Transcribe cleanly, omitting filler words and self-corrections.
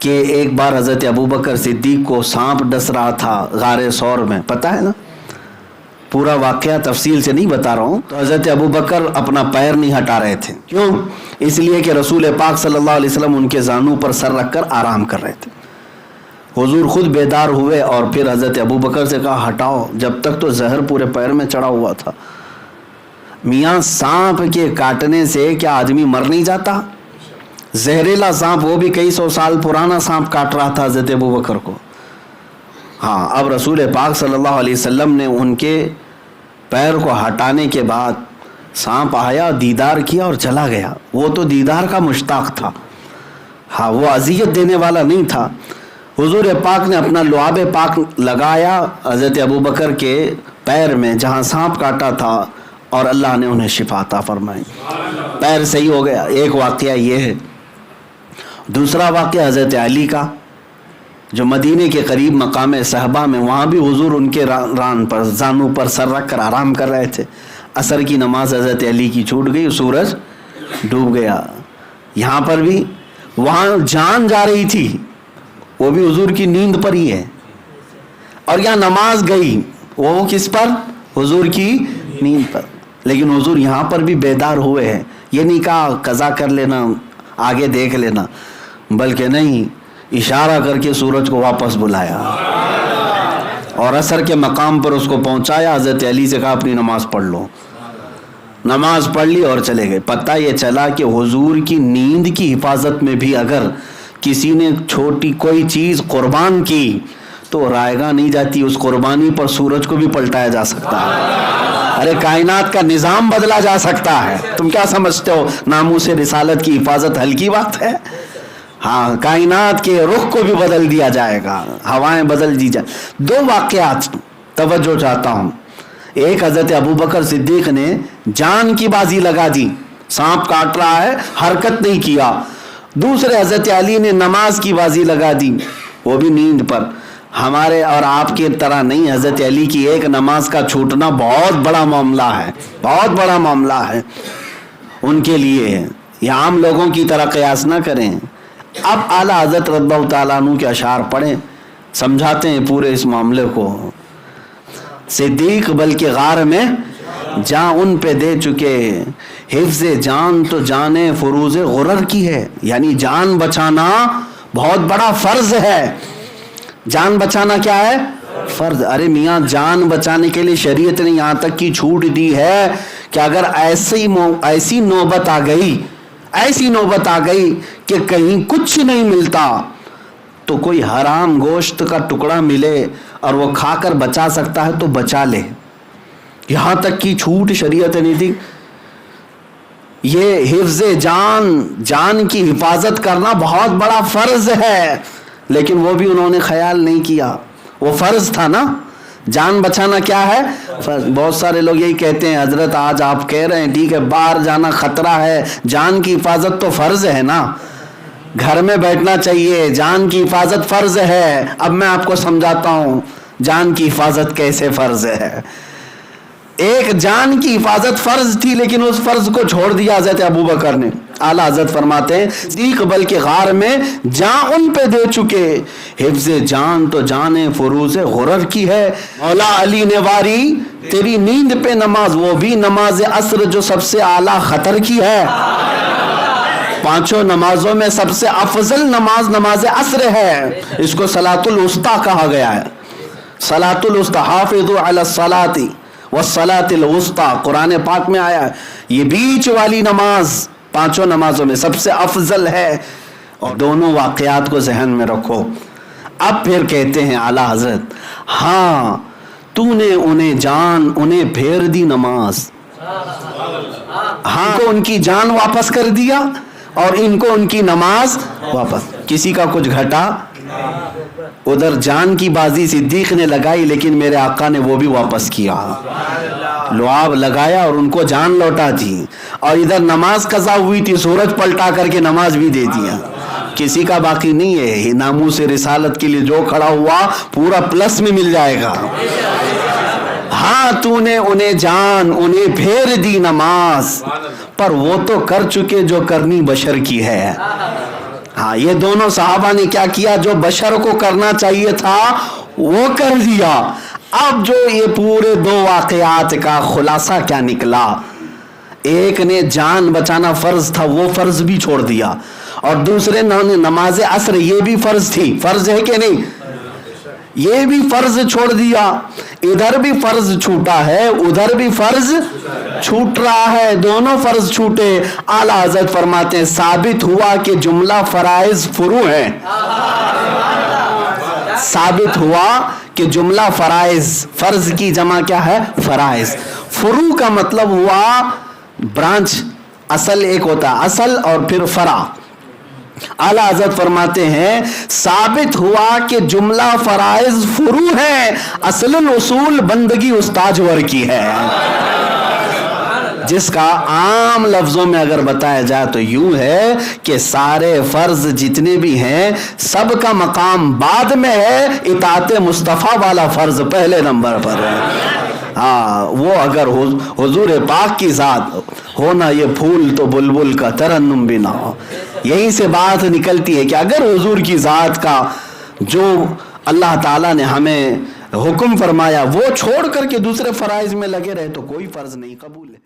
کہ ایک بار حضرت ابوبکر صدیق کو سانپ ڈس رہا تھا غار ثور میں، پتہ ہے نا؟ پورا واقعہ تفصیل سے نہیں بتا رہا ہوں. تو حضرت ابوبکر اپنا پیر نہیں ہٹا رہے تھے. کیوں؟ اس لیے کہ رسول پاک صلی اللہ علیہ وسلم ان کے زانوں پر سر رکھ کر آرام کر رہے تھے. حضور خود بیدار ہوئے اور پھر حضرت ابوبکر سے کہا ہٹاؤ، جب تک تو زہر پورے پیر میں چڑھا ہوا تھا. میاں سانپ کے کاٹنے سے کیا آدمی مر نہیں جاتا؟ زہریلا سانپ، وہ بھی کئی سو سال پرانا سانپ کاٹ رہا تھا حضرت ابوبکر کو. ہاں، اب رسول پاک صلی اللہ علیہ وسلم نے ان کے پیر کو ہٹانے کے بعد سانپ آیا، دیدار کیا اور چلا گیا. وہ تو دیدار کا مشتاق تھا، ہاں وہ اذیت دینے والا نہیں تھا. حضور پاک نے اپنا لعاب پاک لگایا حضرت ابوبکر کے پیر میں جہاں سانپ کاٹا تھا اور اللہ نے انہیں شفا عطا فرمائی، پیر صحیح ہو گیا. ایک واقعہ یہ ہے. دوسرا واقعہ حضرت علی کا، جو مدینے کے قریب مقام صحبہ میں، وہاں بھی حضور ان کے ران پر زانوں پر سر رکھ کر آرام کر رہے تھے. عصر کی نماز حضرت علی کی چھوٹ گئی، سورج ڈوب گیا. یہاں پر بھی وہاں جان جا رہی تھی، وہ بھی حضور کی نیند پر ہی ہے. اور یہاں نماز گئی، وہ کس پر؟ حضور کی نیند پر. لیکن حضور یہاں پر بھی بیدار ہوئے ہیں. یہ نہیں کہا قضا کر لینا، آگے دیکھ لینا، بلکہ نہیں، اشارہ کر کے سورج کو واپس بلایا اور عصر کے مقام پر اس کو پہنچایا. حضرت علی سے کہا اپنی نماز پڑھ لو. نماز پڑھ لی اور چلے گئے. پتہ یہ چلا کہ حضور کی نیند کی حفاظت میں بھی اگر کسی نے چھوٹی کوئی چیز قربان کی تو رائگاں نہیں جاتی، اس قربانی پر سورج کو بھی پلٹایا جا سکتا ہے. ارے کائنات کا نظام بدلا جا سکتا ہے. تم کیا سمجھتے ہو ناموس رسالت کی حفاظت ہلکی بات ہے؟ ہاں، کائنات کے رخ کو بھی بدل دیا جائے گا، ہوائیں بدل دی جائیں. دو واقعات توجہ چاہتا ہوں. ایک، حضرت ابوبکر صدیق نے جان کی بازی لگا دی، سانپ کاٹ رہا ہے، حرکت نہیں کیا. دوسرے، حضرت علی نے نماز کی بازی لگا دی، وہ بھی نیند پر. ہمارے اور آپ کی طرح نہیں، حضرت علی کی ایک نماز کا چھوٹنا بہت بڑا معاملہ ہے، بہت بڑا معاملہ ہے ان کے لیے. یہ عام لوگوں کی طرح قیاس نہ کریں. اب اعلیٰ حضرت رضی اللہ تعالیٰ عنہ کے اشعار پڑھیں، سمجھاتے ہیں پورے اس معاملے کو. صدیق بلکہ غار میں جان ان پہ دے چکے، حفظ جان تو جان فروز غرر کی ہے. یعنی جان بچانا بہت بڑا فرض ہے. جان بچانا کیا ہے؟ فرض. ارے میاں، جان بچانے کے لیے شریعت نے یہاں تک کی چھوٹ دی ہے کہ اگر ایسی نوبت آ گئی کہ کہیں کچھ نہیں ملتا تو کوئی حرام گوشت کا ٹکڑا ملے اور وہ کھا کر بچا سکتا ہے تو بچا لے. یہاں تک کی چھوٹ شریعت نے دی. یہ حفظ جان کی حفاظت کرنا بہت بڑا فرض ہے، لیکن وہ بھی انہوں نے خیال نہیں کیا. وہ فرض تھا نا، جان بچانا کیا ہے؟ فرض. بہت سارے لوگ یہی کہتے ہیں حضرت آج آپ کہہ رہے ہیں ٹھیک ہے باہر جانا خطرہ ہے، جان کی حفاظت تو فرض ہے نا، گھر میں بیٹھنا چاہیے، جان کی حفاظت فرض ہے. اب میں آپ کو سمجھاتا ہوں جان کی حفاظت کیسے فرض ہے. ایک، جان کی حفاظت فرض تھی لیکن اس فرض کو چھوڑ دیا حضرت ابوبکر نے. اعلیٰ حضرت فرماتے ہیں صدیق بلکہ غار میں جان ان پہ دے چکے، حفظ جان تو جان فروز غرر کی ہے. مولا علی نے واری تیری نیند پہ نماز، وہ بھی نماز عصر جو سب سے اعلیٰ خطر کی ہے. پانچوں نمازوں میں سب سے افضل نماز عصر ہے. اس کو صلاۃ الوسطیٰ کہا گیا ہے. صلاۃ الوسطیٰ، حافظوا علی الصلاۃ والصلاۃ الوسطیٰ قرآن پاک میں آیا ہے. یہ بیچ والی نماز پانچوں نمازوں میں سب سے افضل ہے. اور دونوں واقعات کو ذہن میں رکھو. اب پھر کہتے ہیں اعلیٰ حضرت ہاں تو نے انہیں پھیر دی نماز. ہاں کو ان کی جان واپس کر دیا اور ان کو ان کی نماز واپس. کسی کا کچھ گھٹا. ادھر جان کی بازی صدیق نے لگائی لیکن میرے آقا نے وہ بھی واپس کیا، لعاب لگایا اور ان کو جان لوٹا دی. اور ادھر نماز قضا ہوئی تھی، سورج پلٹا کر کے نماز بھی دے دیا. کسی کا باقی نہیں ہے. ناموس رسالت کے لیے جو کھڑا ہوا پورا پلس میں مل جائے گا. ہاں تو نے انہیں پھیر دی نماز، پر وہ تو کر چکے جو کرنی بشر کی ہے. ہاں یہ دونوں صحابہ نے کیا کیا؟ جو بشر کو کرنا چاہیے تھا وہ کر دیا. اب جو یہ پورے دو واقعات کا خلاصہ کیا نکلا؟ ایک نے جان بچانا فرض تھا وہ فرض بھی چھوڑ دیا, اور دوسرے نے نماز عصر یہ بھی فرض تھی, فرض ہے کہ نہیں, یہ بھی فرض چھوڑ دیا. ادھر بھی فرض چھوٹا ہے ادھر بھی فرض چھوٹ رہا ہے, دونوں فرض چھوٹے. اعلیٰ حضرت فرماتے ہیں ثابت ہوا کہ جملہ فرائض فروع ہیں. ثابت ہوا کہ جملہ فرائض, فرض کی جمع کیا ہے؟ فرائض. فروع کا مطلب ہوا برانچ, اصل ایک ہوتا ہے اصل اور پھر فرع. اعلیٰ حضرت فرماتے ہیں ثابت ہوا کہ جملہ فرائض فروع ہیں, اصل الاصول بندگی استاجور کی ہے. جس کا عام لفظوں میں اگر بتایا جائے تو یوں ہے کہ سارے فرض جتنے بھی ہیں سب کا مقام بعد میں ہے, اطاعت مصطفیٰ والا فرض پہلے نمبر پر ہے. ہاں وہ اگر حضور پاک کی ذات ہونا یہ پھول تو بلبل کا ترنم بھی نہ ہو. یہیں سے بات نکلتی ہے کہ اگر حضور کی ذات کا جو اللہ تعالیٰ نے ہمیں حکم فرمایا وہ چھوڑ کر کے دوسرے فرائض میں لگے رہے تو کوئی فرض نہیں قبول ہے.